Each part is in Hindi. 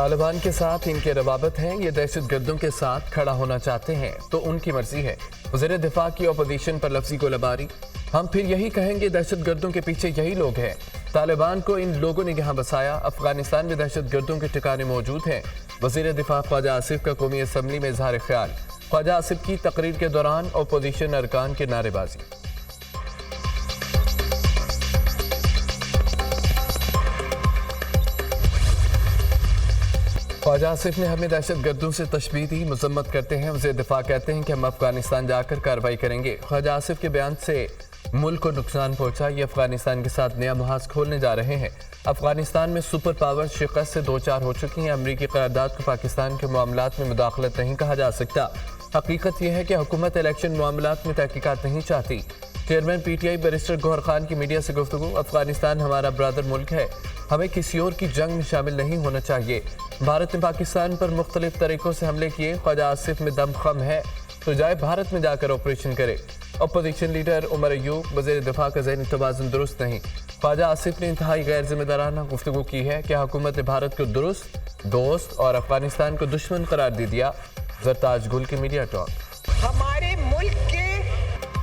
तालिबान के साथ इनके रवाबत हैं, ये दहशत गर्दों के साथ खड़ा होना चाहते हैं तो उनकी मर्जी है। वज़ीर दिफा की अपोजिशन पर लफ्ज़ी गोलाबारी। हम फिर यही कहेंगे, दहशत गर्दों के पीछे यही लोग हैं। तालिबान को इन लोगों ने यहाँ बसाया। अफगानिस्तान में दहशत गर्दों के ठिकाने मौजूद हैं। वज़ीर दिफा ख्वाजा आसिफ का कौमी असम्बली में इजहार ख्याल। ख्वाजा आसिफ की तकरीर के दौरान अपोजिशन अरकान की नारेबाजी। ख्वाजा आसिफ ने हमें दहशत गर्दों से तशबीह दी, मजम्मत करते हैं। वज़ीर दिफा कहते हैं कि हम अफगानिस्तान जाकर कार्रवाई करेंगे। ख्वाजा आसिफ के बयान से मुल्क को नुकसान पहुंचा, ये अफगानिस्तान के साथ नया मुहाज खोलने जा रहे हैं। अफगानिस्तान में सुपर पावर शिकस्त से दो चार हो चुकी हैं। अमरीकी करारदाद को पाकिस्तान के मामलात में मुदाखलत नहीं कहा जा सकता। हकीकत यह है कि हुकूमत इलेक्शन मामलात में तहकीकात नहीं चाहती। Chairman PTI barrister Gauhar Khan की मीडिया से गुफ्तगू। अफगानिस्तान हमारा ब्रदर मुल्क है, हमें किसी और की जंग में शामिल नहीं होना चाहिए। भारत ने पाकिस्तान पर मुख्तलिफ तरीकों से हमले किए। ख्वाजा आसिफ में दम खम है तो जाए भारत में जाकर ऑपरेशन करे। अपोजिशन लीडर उमर अयूब, वज़ीर दिफा का ज़हनी तवाज़ुन दुरुस्त नहीं। ख्वाजा आसिफ ने इंतहाई गैर जिम्मेदाराना गुफ्तगू की है कि हुकूमत ने भारत को दुरुस्त दोस्त और अफगानिस्तान को दुश्मन करार दे दिया। जरताज गुल की मीडिया टॉक। हमारे मुल्क के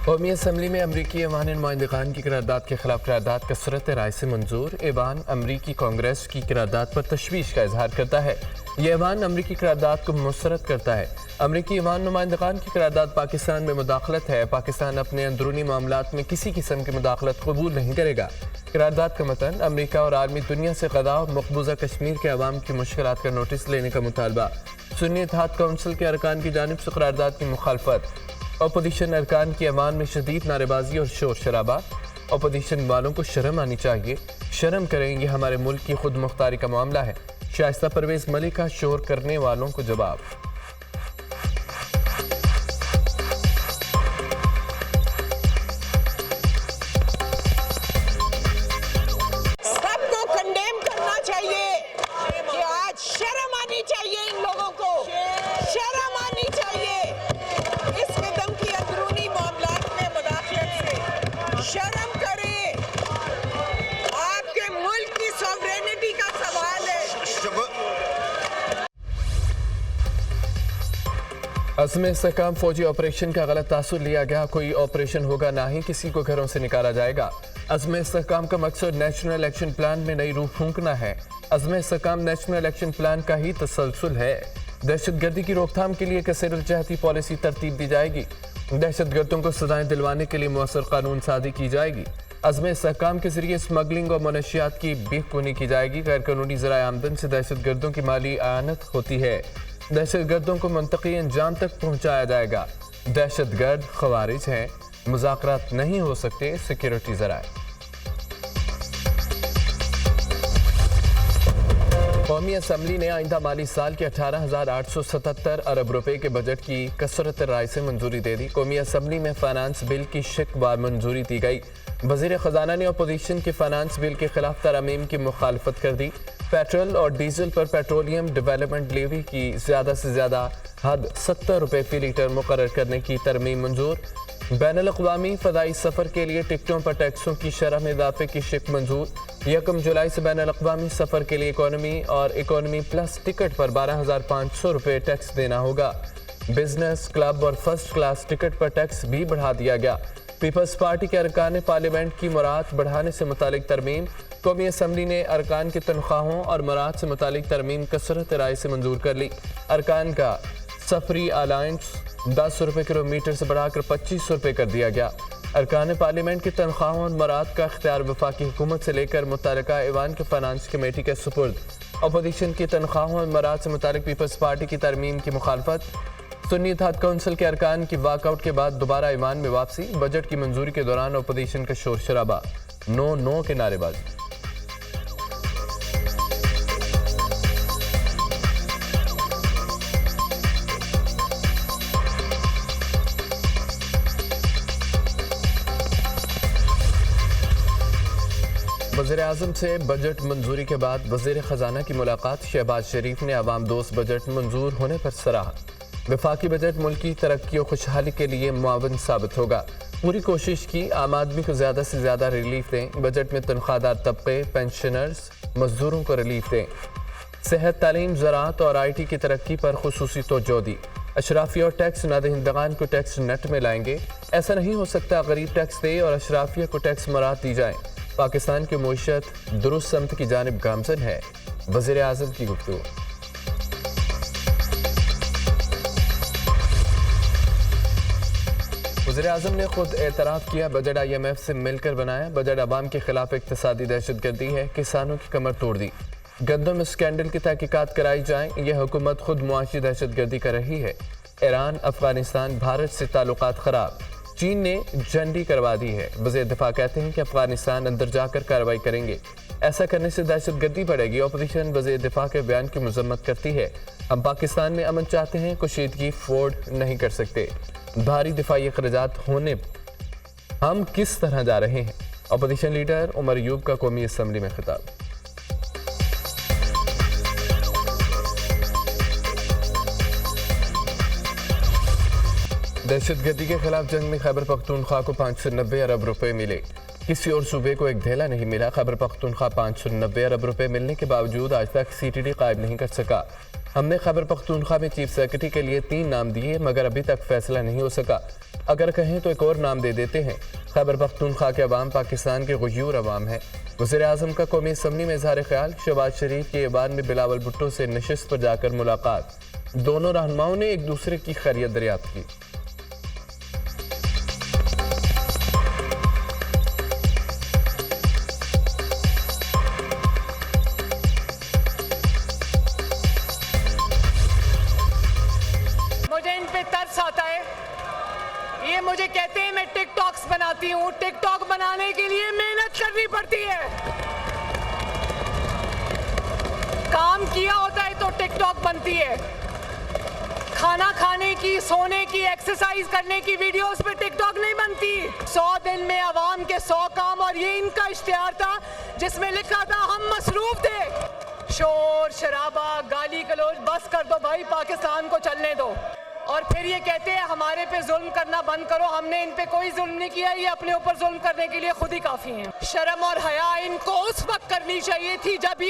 कौमी असम्बली में अमरीकी ऐवान नुमाइंदगान की करारदाद के खिलाफ करारदाद कसरत राय से मंजूर। ऐवान अमरीकी कांग्रेस की करारदाद पर तशवीश का इजहार करता है। यह ऐवान अमरीकी करारदाद को मुसरत करता है। अमरीकी ऐवान नुमाइंदगान की करारदाद पाकिस्तान में मुदाखलत है। पाकिस्तान अपने अंदरूनी मामलात में किसी किस्म की मुदाखलत कबूल नहीं करेगा। करारदाद का मतन अमरीका और आलमी दुनिया से गदा और मकबूजा कश्मीर के अवाम की मुश्किलात का नोटिस लेने का मुतालबा। सुन्नी इत्तेहाद काउंसिल के अरकान की जानिब से करारदाद की मुखालफत। अपोजिशन अरकान की अवान में शदीद नारेबाजी और शोर शराबा। अपोजिशन वालों को शर्म आनी चाहिए, शर्म करें, ये हमारे मुल्क की खुद मुख्तारी का मामला है। शाइस्ता परवेज मलिक का शोर करने वालों को जवाब। सबको कंडेम करना चाहिए कि आज शर्म आनी चाहिए, इन लोगों को शर्म आनी चाहिए। इस कदम की अंदरूनी मामलात में मुदाखलत से शर्म करें। आपके मुल्क की सॉवरेनिटी का सवाल है। अज़्म इस्तेहकाम फौजी ऑपरेशन का गलत तासुर लिया गया। कोई ऑपरेशन होगा, ना ही किसी को घरों से निकाला जाएगा। अज़्म इस्तेहकाम का मकसद नेशनल एक्शन प्लान में नई रूह फूंकना है। अज़्म इस्तेहकाम नेशनल एक्शन प्लान का ही तसलसल है। दहशतगर्दी की रोकथाम के लिए कसरतजहती पॉलिसी तरतीब दी जाएगी। दहशतगर्दों को सजाएं दिलवाने के लिए मुअस्सर कानून साजी की जाएगी। अज़्म इस्तेहकाम के जरिए स्मगलिंग और मनशियात की बेखूनी की जाएगी। गैर कानूनी ज़राए आमदन से दहशतगर्दों की माली आनत होती है। दहशतगर्दों को मंतकी अंजाम तक पहुँचाया जाएगा। दहशतगर्द खवारिज हैं, मुज़ाकरात नहीं हो सकते। सिक्योरिटी ज़राए। कौमी असम्बली ने आइंदा माली साल के 18,877 अरब रुपए के बजट की कसरत राय से मंजूरी दे दी। कौमी असम्बली में फाइनेंस बिल की शिकवार मंजूरी दी गई। वज़ीर ख़जाना ने अपोजिशन के फाइनेंस बिल के खिलाफ तरमीम की मुखालफत कर दी। पेट्रोल और डीजल पर पेट्रोलियम डेवलपमेंट लेवी की ज़्यादा से ज़्यादा हद 70 रुपये फी लीटर मुकर्रर करने की तरमीम मंजूर। बैनुल-अक़वामी फ़ज़ाई सफ़र के लिए टिकटों पर टैक्सों की शरह में इजाफे की शिक मंजूर। 1 जुलाई से बैनुल-अक़वामी सफ़र के लिए इकोनॉमी और इकोनॉमी प्लस टिकट पर 12,500 रुपये टैक्स देना होगा। बिजनेस, क्लब और फर्स्ट क्लास टिकट पर टैक्स भी बढ़ा दिया गया। पीपल्स पार्टी के अरकान पार्लियामेंट की मुराद बढ़ाने से मुतालिक तरमीम। कौमी असम्बली ने अरकान की तनख्वाहों और मुराद से मुतालिक तरमीम कसरत राय से मंजूर कर ली। अरकान का सफरी अलायंस 10 रुपये किलोमीटर से बढ़ाकर 25 रुपये कर दिया गया। अरकान पार्लियामेंट की तनख्वाहों और मुराद का इख्तियार वफाकी हुकूमत से लेकर मुतल्लिका ऐवान के फाइनेंस कमेटी के सुपुर्द। अपोजिशन की तनख्वाहों और मुराद से मुतालिक पीपल्स पार्टी की तरमीम की मुखालफत। सुन्नी इत्तेहाद काउंसिल के अरकान की वाकआउट के बाद दोबारा ऐवान में वापसी। बजट की मंजूरी के दौरान अपोजिशन का शोर शराबा, नो नो के नारेबाजी। वज़ीर आज़म से बजट मंजूरी के बाद वज़ीर ख़जाना की मुलाकात। शहबाज शरीफ ने अवाम दोस्त बजट मंजूर होने पर सराहा। वफाकी बजट मुल्क की तरक्की और खुशहाली के लिए मुआवन साबित होगा। पूरी कोशिश की आम आदमी को ज़्यादा से ज़्यादा रिलीफ दें। बजट में तनख्वाहदार तबके, पेंशनर्स, मजदूरों को रिलीफ दें। सेहत, तालीम, ज़राअत और IT की तरक्की पर खुसूसी तवज्जो दी। अशराफिया और टैक्स नादहिंदगान को टैक्स नेट में लाएंगे। ऐसा नहीं हो सकता गरीब टैक्स दे और अशराफिया को टैक्स मराहत दी जाए। पाकिस्तान की मुईशत दुरुस्त समत की जानिब गामजन है। वज़ीर आज़म की गुफ्तगू। वज़ीर आज़म ने खुद एतराफ़ किया, बजट IMF से मिलकर बनाया। बजट अवाम के खिलाफ इक़्तिसादी दहशतगर्दी है, किसानों की कमर तोड़ दी। गंदम स्कैंडल की तहकीकात कराई जाएं। यह हुकूमत खुद मुआशी दहशतगर्दी कर रही है। ईरान, अफगानिस्तान, भारत से ताल्लुकात ख़राब। चीन ने झंडी करवा दी है। वज़ीर दिफा कहते हैं कि अफगानिस्तान अंदर जाकर कार्रवाई करेंगे। ऐसा करने से दहशतगर्दी बढ़ेगी। अपोजिशन वज़ीर दिफा के बयान की मजम्मत करती है। हम पाकिस्तान में अमन चाहते हैं, कुशीदगी अफोर्ड नहीं कर सकते। भारी दिफाई अखराजात होने हम किस तरह जा रहे हैं। अपोजिशन लीडर उमर अयूब का कौमी असम्बली में खिताब। दहशतगर्दी के खिलाफ जंग में खैबर पख्तूनख्वा को 590 अरब रुपए मिले। किसी और सूबे को एक धेला नहीं मिला। खैबर पख्तूनख्वा 590 अरब रुपए मिलने के बावजूद आज तक CTD कायम नहीं कर सका। हमने खैबर पख्तूनख्वा में चीफ सेक्रेटरी के लिए 3 नाम दिए, मगर अभी तक फैसला नहीं हो सका। अगर कहें तो एक और नाम दे देते हैं। खैबर पख्तूनख्वा के अवाम पाकिस्तान के गुयूर अवाम है। वज़ीर आज़म का कौमी असम्बली में इज़हार ख्याल। शहबाज शरीफ के ऐवान में बिलावल भुट्टो से नशिस्त पर जाकर मुलाकात। दोनों रहनुमाओं ने एक दूसरे की खैरियत दरियाफ्त की। ये मुझे कहते हैं मैं टिकटॉक्स बनाती हूँ। टिकटॉक बनाने के लिए मेहनत करनी पड़ती है। काम किया होता है तो टिकटॉक बनती है। खाना खाने की, सोने की, एक्सरसाइज करने की वीडियोस पे टिकटॉक नहीं बनती। 100 दिन में आवाम के 100 काम, और ये इनका इश्तिहार था जिसमें लिखा था हम मसरूफ थे। शोर शराबा, गाली गलौज बस कर दो भाई, पाकिस्तान को चलने दो। और फिर ये कहते हैं हमारे पे जुल्म करना बंद करो। हमने इन पे कोई जुल्म नहीं किया, ये अपने ऊपर जुल्म करने के लिए खुद ही काफी हैं। शर्म और हया इनको उस वक्त करनी चाहिए थी जब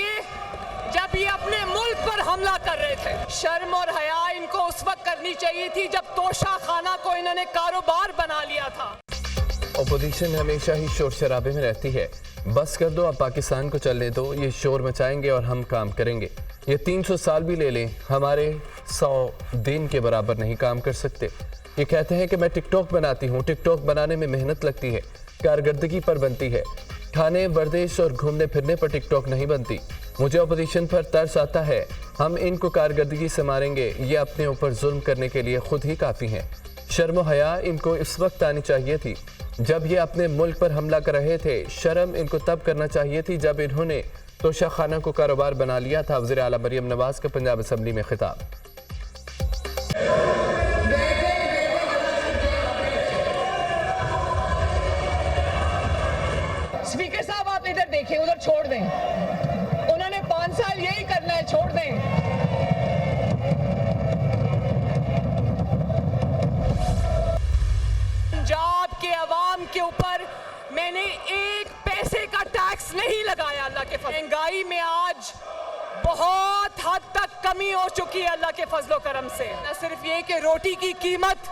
ये अपने मुल्क पर हमला कर रहे थे। शर्म और हया इनको उस वक्त करनी चाहिए थी जब तोशा खाना को इन्होंने कारोबार बना लिया था। अपोजिशन हमेशा ही शोर शराबे में रहती है। बस कर दो, अब पाकिस्तान को चलने दो। ये शोर मचाएंगे और हम काम करेंगे। ये 300 साल भी ले लें, हमारे 100 दिन के बराबर नहीं काम कर सकते। ये कहते हैं कि मैं टिकटॉक बनाती हूँ। टिकटॉक बनाने में मेहनत लगती है, कारकर्दगी पर बनती है। खाने, वर्जिश और घूमने फिरने पर टिकटॉक नहीं बनती। मुझे अपोजिशन पर तरस आता है। हम इनको कारकर्दगी से मारेंगे। ये अपने ऊपर जुल्म करने के लिए खुद ही काफ़ी हैं। शर्म हया इनको इस वक्त आनी चाहिए थी जब ये अपने मुल्क पर हमला कर रहे थे। शर्म इनको तब करना चाहिए थी जब इन्होंने तोशा खाना को कारोबार बना लिया था। वज़ीर आला मरियम नवाज का पंजाब असम्बली में खिताब। स्पीकर साहब आप इधर देखें, उधर छोड़ दें। उन्होंने 5 साल यही करना है, छोड़ दें। पंजाब के अवाम के ऊपर मैंने 1 पैसे का टैक्स नहीं लगाया। अल्लाह के फजल महंगाई में आज बहुत हद तक कमी हो चुकी है अल्लाह के फजलो करम से। न सिर्फ ये कि रोटी की कीमत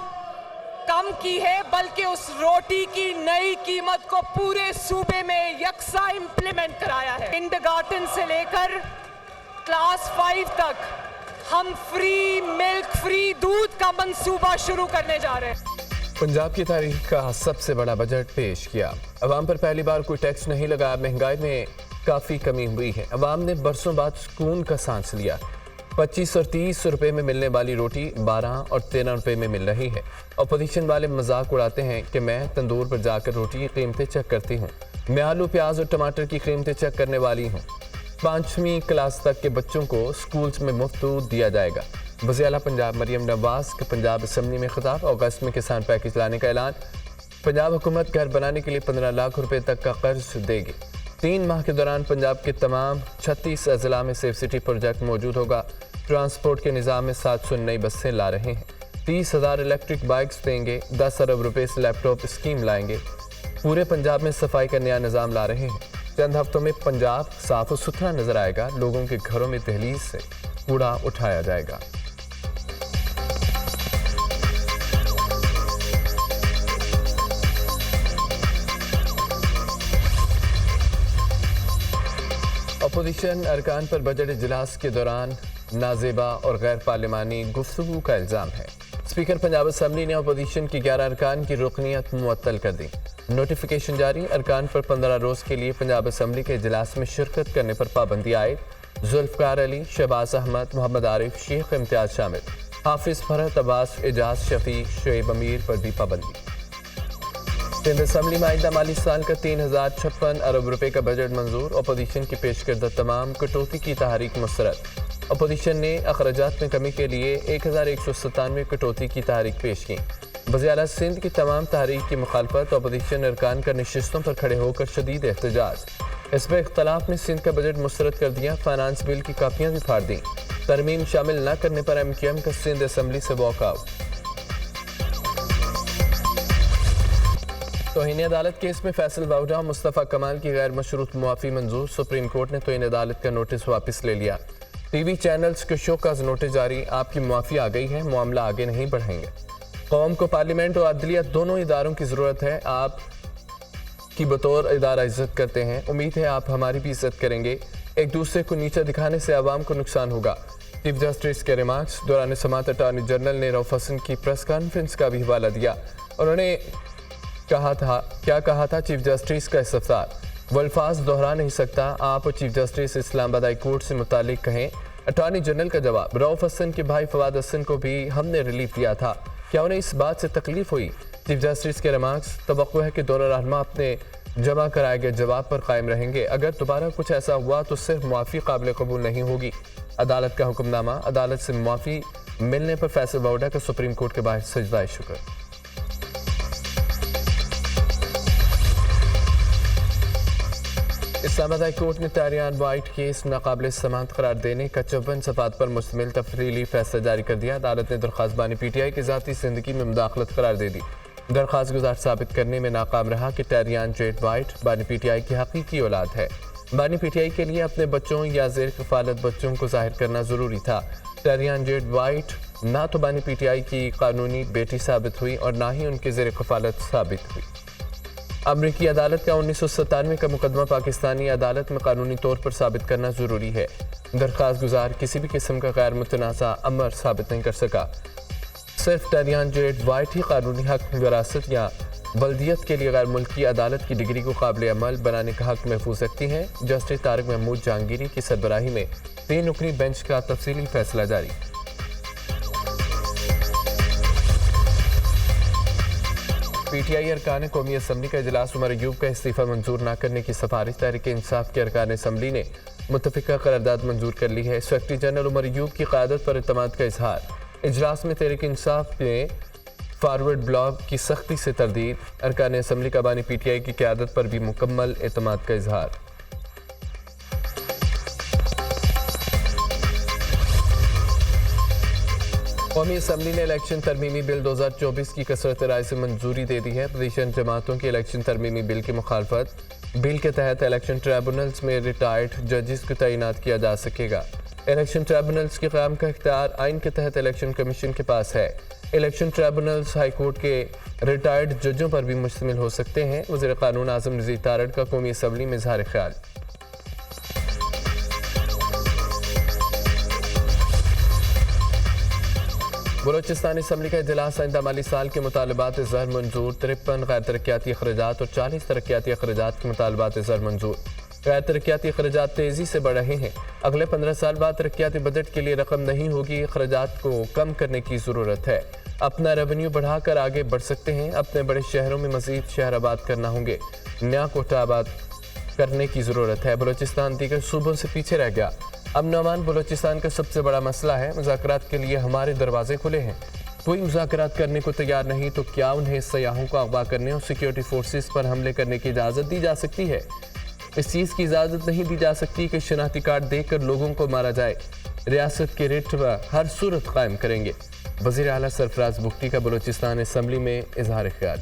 कम की है, बल्कि उस रोटी की नई कीमत को पूरे सूबे में यकसा इम्प्लीमेंट कराया है। किंडरगार्टन से लेकर क्लास 5 तक हम फ्री मिल्क, फ्री दूध का मंसूबा शुरू करने जा रहे हैं। पंजाब की तारीख का सबसे बड़ा बजट पेश किया। अवाम पर पहली बार कोई टैक्स नहीं लगा। महंगाई में काफ़ी कमी हुई है। अवाम ने बरसों बाद सुकून का सांस लिया। 25 और 30 रुपए में मिलने वाली रोटी 12 और 13 रुपए में मिल रही है। अपोजिशन वाले मजाक उड़ाते हैं कि मैं तंदूर पर जाकर रोटी की कीमतें चेक करती हूँ। मैं आलू, प्याज और टमाटर की कीमतें चेक करने वाली हूँ। 5वीं क्लास तक के बच्चों को स्कूल्स में मुफ्त दूध दिया जाएगा। वज़ीर आला पंजाब मरियम नवाज के पंजाब असम्बली में खिताब। अगस्त में किसान पैकेज लाने का ऐलान। पंजाब हुकूमत घर बनाने के लिए 15 लाख रुपए तक का कर्ज देगी। 3 माह के दौरान पंजाब के तमाम 36 अजला में सेफ सिटी प्रोजेक्ट मौजूद होगा। ट्रांसपोर्ट के निज़ाम में 700 नई बसें ला रहे हैं। 30,000 इलेक्ट्रिक बाइक्स देंगे। 10 अरब रुपए से लैपटॉप स्कीम लाएंगे। पूरे पंजाब में सफाई का नया निज़ाम ला रहे हैं। चंद हफ्तों में पंजाब साफ और सुथरा नजर आएगा। लोगों के घरों में दहलीज से कूड़ा उठाया जाएगा। अपोजिशन अरकान पर बजट इजलास के दौरान नाजेबा और गैर पार्लिमानी गुफ्तगू का इल्जाम है। स्पीकर पंजाब असम्बली ने अपोजिशन की 11 अरकान की रुकनियत मुअत्तल कर दी। नोटिफिकेशन जारी। अरकान पर 15 रोज के लिए पंजाब असम्बली के इजलास में शिरकत करने पर पाबंदी आयद। जुल्फकार अली, शहबाज अहमद, मोहम्मद आरिफ, शेख इम्तियाज शामिल। हाफिज फरहत, अब्बास, एजाज शफी, शुएब अमीर पर भी पाबंदी। सिंध असम्बली में आइंदा माली साल का 3056 अरब रुपए का बजट मंजूर। अपोजिशन की पेश करदा तमाम कटौती की तहरीक मुस्तरद। अपोजिशन ने अखराजात में कमी के लिए 1197 कटौती की तहरीक पेश की। वज़ीर-ए-आला सिंध की तमाम तहरीक की मुखालफत। अपोजिशन अरकान का नशिस्तों पर खड़े होकर शदीद एहतजाज। इस पर इख्तलाफ ने सिंध का बजट मुस्तरद कर दिया। फाइनेंस बिल की कापियां भी फाड़ दी। तरमीम शामिल न करने पर MQM का सिंध असम्बली से वॉकआउट। तौहीन अदालत केस में फैसल वाउडा और मुस्तफ़ा कमाल की गैर मशरूत मुआफ़ी मंजूर। सुप्रीम कोर्ट ने तौहीन अदालत का नोटिस वापस ले लिया। TV चैनल्स के शोकाज नोटिस जारी। आपकी मुआफ़ी आ गई है, मामला आगे नहीं बढ़ाएंगे। कौम को पार्लियामेंट और अदलिया दोनों इदारों की ज़रूरत है। आप की बतौर इदारा इज्जत करते हैं। उम्मीद है आप हमारी भी इज्जत करेंगे। एक दूसरे को नीचा दिखाने से आवाम को नुकसान होगा। चीफ जस्टिस के रिमार्क्स। दौरान समाअत अटॉर्नी जनरल ने रऊफ हसन की प्रेस कॉन्फ्रेंस का भी हवाला दिया। उन्होंने क्या कहा था चीफ जस्टिस का इस्तफसार। वो अल्फाज दोहरा नहीं सकता। आप chief justice Islamabad high court से मुतालिक कहें। अटॉर्नी जनरल का जवाब। रऊफ हसन के भाई फवाद हसन को भी हमने रिलीफ दिया था। क्या उन्हें इस बात से तकलीफ हुई? चीफ जस्टिस के रिमार्क्स। तवक्को है कि दोनों रहनुमा अपने जमा कराए गए जवाब पर कायम रहेंगे। अगर दोबारा कुछ ऐसा हुआ तो सिर्फ मुआफ़ी काबिल कबूल नहीं होगी। अदालत का हुक्मनामा। अदालत से मुआफ़ी मिलने पर फैसल वाउडा का सुप्रीम कोर्ट के बाहर सजदाए शुक्र। इस्लामाबाद हाई कोर्ट ने तारियान वाइट केस नाकाबिल समाअत करार देने का 54 सफ़ात पर मुश्तमिल तफरीली फैसला जारी कर दिया। अदालत ने दरख्वास्त बानी PTI की ज़ाती ज़िंदगी में मुदाखलत करार दे दी। दरख्वास्त गुजार साबित करने में नाकाम रहा कि तारियान जेड वाइट बानी PTI की हकीकी औलाद है। बानी PTI के लिए अपने बच्चों या ज़ेर कफ़ालत बच्चों को जाहिर करना ज़रूरी था। तारियान जेड वाइट ना तो बानी PTI की कानूनी बेटी साबित हुई और ना ही उनकी ज़ेर कफ़ालत साबित हुई। अमरीकी अदालत का 1997 का मुकदमा पाकिस्तानी अदालत में कानूनी तौर पर साबित करना जरूरी है। दरख्वास्त गुजार किसी भी किस्म का गैर मुतनाज़ा अमर साबित नहीं कर सका। सिर्फ तारियान जेड वाइट ही कानूनी हक विरासत या बल्दियत के लिए गैर मुल्की अदालत की डिग्री को काबिल अमल बनाने का हक महफूज रखती हैं। जस्टिस तारिक महमूद जहांगीरी की सरबराही में 3 रुकनी बेंच का तफसीली फैसला जारी। PTI अरकान कौमी असम्बली का इजलास उमर अयूब का इस्तीफ़ा मंजूर न करने की सिफारिश तहरीक इंसाफ के अरकान असम्बली ने मुत्तफ़िका करारदाद मंजूर कर ली है। सेक्रेटरी जनरल उमर अयूब की क़यादत पर इत्मीनान का इजहार। इजलास में तहरीक इंसाफ ने फॉरवर्ड ब्लॉक की सख्ती से तरदीद। अरकान असम्बली का बानी PTI की क़यादत पर भी मुकम्मल इत्मीनान का इजहार। कौमी असम्बली ने इलेक्शन तरमीमी बिल 2024 की कसरत राय से मंजूरी दे दी है। अपोजिशन जमातों की इलेक्शन तरमीमी बिल की मुखालफत। बिल के तहत इलेक्शन ट्राइब्यूनल्स में रिटायर्ड जजेस को तैनात किया जा सकेगा। इलेक्शन ट्राइब्यूनल्स के क़याम का इख्तियार आइन के तहत इलेक्शन कमीशन के पास है। इलेक्शन ट्राइब्यूनल्स हाई कोर्ट के रिटायर्ड जजों पर भी मुश्तमिल हो सकते हैं। वज़ीर क़ानून आज़म नज़ीर तारड़ का कौमी असम्बली में इज़हार ख्याल। बलोचिस्तान असम्बली का इजलास आइंदा माली साल के मुतालबात ज़र मंजूर। 53 गैर तरक्याती अखराजात और 40 तरक्याती अखराजात के मुतालबात ज़र मंजूर। गैर तरक्याती अखराजात तेज़ी से बढ़ रहे हैं। अगले 15 साल बाद तरक्याती बजट के लिए रकम नहीं होगी। अखराजात को कम करने की ज़रूरत है। अपना रेवेन्यू बढ़ाकर आगे बढ़ सकते हैं। अपने बड़े शहरों में मज़ीद शहर आबाद करना होंगे। नया कोटा आबाद करने की ज़रूरत है। बलोचिस्तान दीगर सूबों से पीछे रह गया। अमन अमान बलोचिस्तान का सबसे बड़ा मसला है। मुज़ाकरात के लिए हमारे दरवाजे खुले हैं। कोई मुज़ाकरात करने को तैयार नहीं तो क्या उन्हें सयाहों को अगवा करने और सिक्योरिटी फोर्सेस पर हमले करने की इजाज़त दी जा सकती है? इस चीज़ की इजाज़त नहीं दी जा सकती कि शनाख्ती कार्ड देकर लोगों को मारा जाए। रियासत के रेट हर सूरत कायम करेंगे। वज़ीर आला सरफराज बुख्ती का बलोचिस्तान असम्बली में इज़हार ख्याल।